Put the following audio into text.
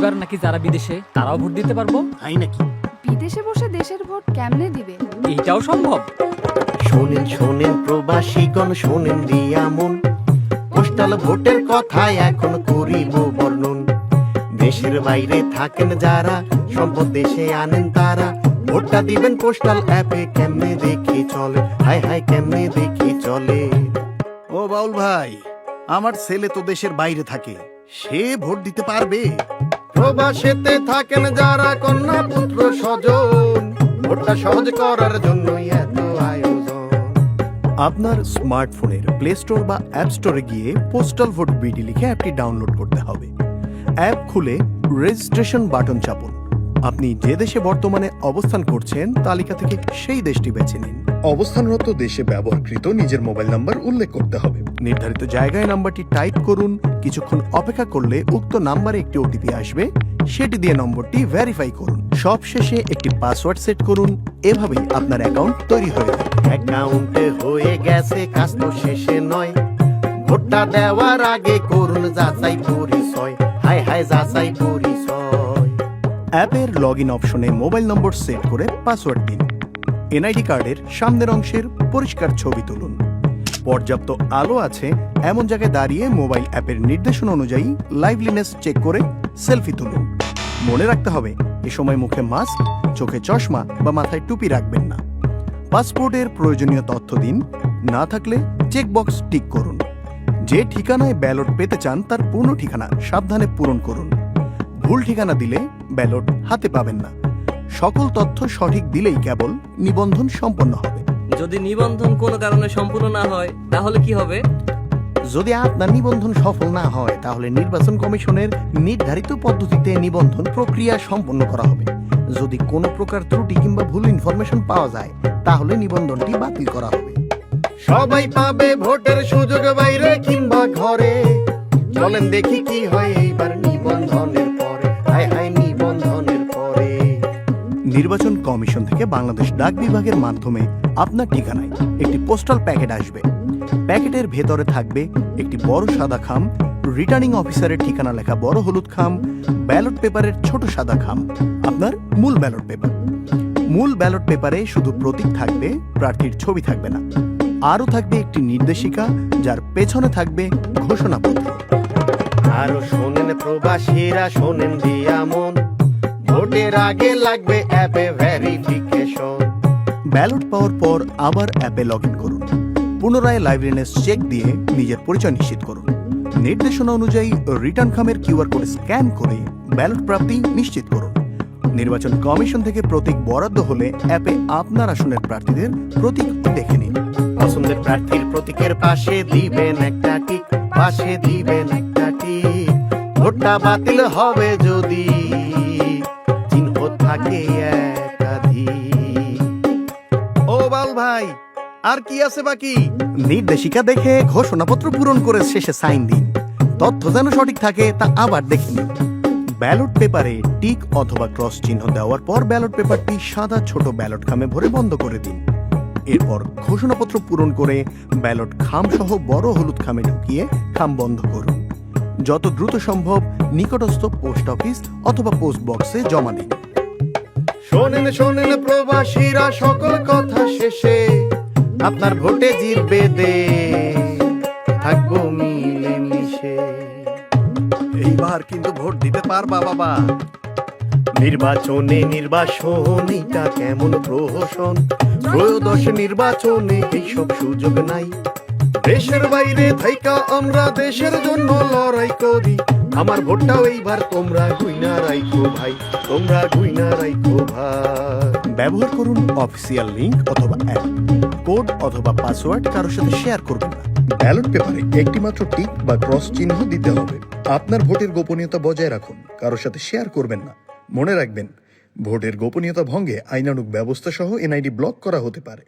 এবার নাকি যারা বিদেশে তারাও ভোট দিতে পারবো। তাই নাকি? বিদেশে বসে দেশের ভোট কেমনে দিবে? এইটাও সম্ভব। শোনেন শোনেন প্রবাসীগণ, শোনেন দিয়া মন, পোস্টাল ভোটের কথায় এখন করিব বর্ণন। দেশের বাইরে থাকেন যারা, সম্পদ দেশে আনেন তারা, ভোটটা দিবেন পোস্টাল অ্যাপে। কেমনে দেখি চলে, হায় হায় কেমনে দেখি চলে। ও বাউল ভাই, আমার ছেলে তো দেশের বাইরে থাকে, সে ভোট দিতে পারবে? প্রবাসেতে থাকেন যারা, কন্যা পুত্র স্বজন, ভোটটা সহজ করার জন্যই এত আয়োজন। আপনার স্মার্টফোনের প্লে স্টোর বা অ্যাপ স্টোরে গিয়ে পোস্টাল ভোট বিডি লিখে অ্যাপটি ডাউনলোড করতে হবে। অ্যাপ খুলে রেজিস্ট্রেশন বাটন চাপুন। আপনি যে দেশে বর্তমানে অবস্থান করছেন তালিকা থেকে সেই দেশটি বেছে নিন। অবস্থানরত দেশে ব্যবহারকৃত নিজের মোবাইল নাম্বার উল্লেখ করতে হবে। নির্ধারিত জায়গায় নাম্বারটি টাইপ করুন। কিছুক্ষণ অপেক্ষা করলে উক্ত নাম্বারে একটি ওটিপি আসবে, সেটি দিয়ে নম্বরটি ভেরিফাই করুন। সবশেষে একটি পাসওয়ার্ড সেট করুন। এভাবেই আপনার অ্যাকাউন্ট তৈরি হয়ে যাবে। অ্যাকাউন্টে হয়ে গেছে, কাজ তো শেষে নয়। ভোটটা দেওয়ার আগে করুন যাচাই পরিচয়, হায় হায় যাচাই পরিচয়। অ্যাপের লগইন অপশনে মোবাইল নম্বর সেট করে পাসওয়ার্ড দিন। এনআইডি কার্ডের সামনের অংশের পরিষ্কার ছবি তুলুন। পর্যাপ্ত আলো আছে এমন জায়গায় দাঁড়িয়ে মোবাইল অ্যাপের নির্দেশনা অনুযায়ী লাইভলিনেস চেক করে সেলফি তুলুন। মনে রাখতে হবে, এ সময় মুখে মাস্ক, চোখে চশমা বা মাথায় টুপি রাখবেন না। পাসপোর্টের প্রয়োজনীয় তথ্য দিন, না থাকলে চেকবক্স টিক করুন। যে ঠিকানায় ব্যালট পেতে চান তার পূর্ণ ঠিকানা সাবধানে পূরণ করুন। ভুল ঠিকানা দিলে ব্যালট হাতে পাবেন না। সকল তথ্য সঠিক দিলেই কেবল নিবন্ধন সম্পন্ন হবে। যদি নিবন্ধন কোনো কারণে সম্পূর্ণ না হয় তাহলে কি হবে? যদি আপনার নিবন্ধন সফল না হয় তাহলে নির্বাচন কমিশনের নির্ধারিত পদ্ধতিতে নিবন্ধন প্রক্রিয়া সম্পন্ন করা হবে। যদি কোনো প্রকার ত্রুটি কিংবা ভুল ইনফরমেশন পাওয়া যায় তাহলে নিবন্ধনটি বাতিল করা হবে। সবাই পাবে ভোটের সুযোগ, বাইরে কিংবা ঘরে। চলেন দেখি কি হয় এইবার নিবন্ধনের পরে, হায় হায় নিবন্ধনের পরে। নির্বাচন কমিশন থেকে বাংলাদেশ ডাক বিভাগের মাধ্যমে আপনার ঠিকানায় একটি পোস্টাল প্যাকেট আসবে। প্যাকেটের ভেতরে থাকবে একটি বড় সাদা খাম, রিটার্নিং অফিসারের ঠিকানা লেখা বড় হলুদ খাম, ব্যালট পেপারের ছোট সাদা খাম, আপনার মূল ব্যালট পেপার। মূল ব্যালট পেপারে শুধু প্রতীক থাকবে, প্রার্থীর ছবি থাকবে না। আরও থাকবে একটি নির্দেশিকা, যার পেছনে থাকবে ঘোষণাপত্র। আরো শোনেন প্রবাসীরা, শোনেন দিয়া মন, ভোটের আগে লাগবে অ্যাপে ভেরিফিকেশন। ব্যালট পাওয়ার পর আবার অ্যাপে লগ ইন করুন। পুনরায় লাইভলিনেস চেক দিয়ে নিজের পরিচয় নিশ্চিত করুন। নির্দেশনা অনুযায়ী রিটার্ন খামের কিউআর কোড স্ক্যান করে ব্যালট প্রাপ্তি নিশ্চিত করুন। নির্বাচন কমিশন থেকে প্রতীক বরাদ্দ হলে অ্যাপে আপনার আসনের প্রার্থীদের প্রতীক দেখে নিন। পছন্দের প্রার্থীর প্রতীকের পাশে দিবেন একটা টিক, পাশে দিবেন একটা টিক। ভোটটা বাতিল হবে যদি চিহ্ন থাকে একাধিক। ও বাল ভাই, আর কি আছে বাকি? নির্দেশিকা দেখে ঘোষণাপত্র পূরণ করে শেষে সাইন দিন। তথ্য যেন সঠিক থাকে তা আবার দেখে নিন। ব্যালট পেপারে টিক অথবা ক্রস চিহ্ন দেওয়ার পর ব্যালট পেপারটি সাদা ছোট ব্যালট খামে ভরে বন্ধ করে দিন। এরপর ঘোষণাপত্র পূরণ করে ব্যালট খাম সহ বড় হলুদ খামে ঢুকিয়ে খাম বন্ধ করুন। যত দ্রুত সম্ভব নিকটস্থ পোস্ট অফিস অথবা পোস্ট বক্সে জমা দিন। শোনেন শোনেন প্রবাসীরা, সকল কথা শেষে আপনার ভোটে জিতবে দেশ, থাকবো মিলে মিশে। এইবার কিন্তু ভোট দিতে পারবা বাবা। নির্বাচনে নির্বাচন এটা কেমন প্রহসন, ত্রয়োদশ নির্বাচনে এইসব সুযোগ নাই। দেশের বাইরে থাইকা আমরা দেশের জন্য লড়াই করি। আমার ভোটটাও এইবার তোমরা গুইনা রাইখো ভাই, তোমরা গুইনা রাইখো ভাই। ব্যবহার করুন অফিসিয়াল লিংক অথবা অ্যাপ। কোড অথবা পাসওয়ার্ড কারোর সাথে শেয়ার করবেন না। ব্যালট পেপারে একটি মাত্র টিক বা ক্রস চিহ্ন দিতে হবে। আপনার ভোটের গোপনীয়তা বজায় রাখুন, কারোর সাথে শেয়ার করবেন না। মনে রাখবেন, ভোটের গোপনীয়তা ভঙ্গে আইনানুগ ব্যবস্থা সহ এনআইডি ব্লক করা হতে পারে।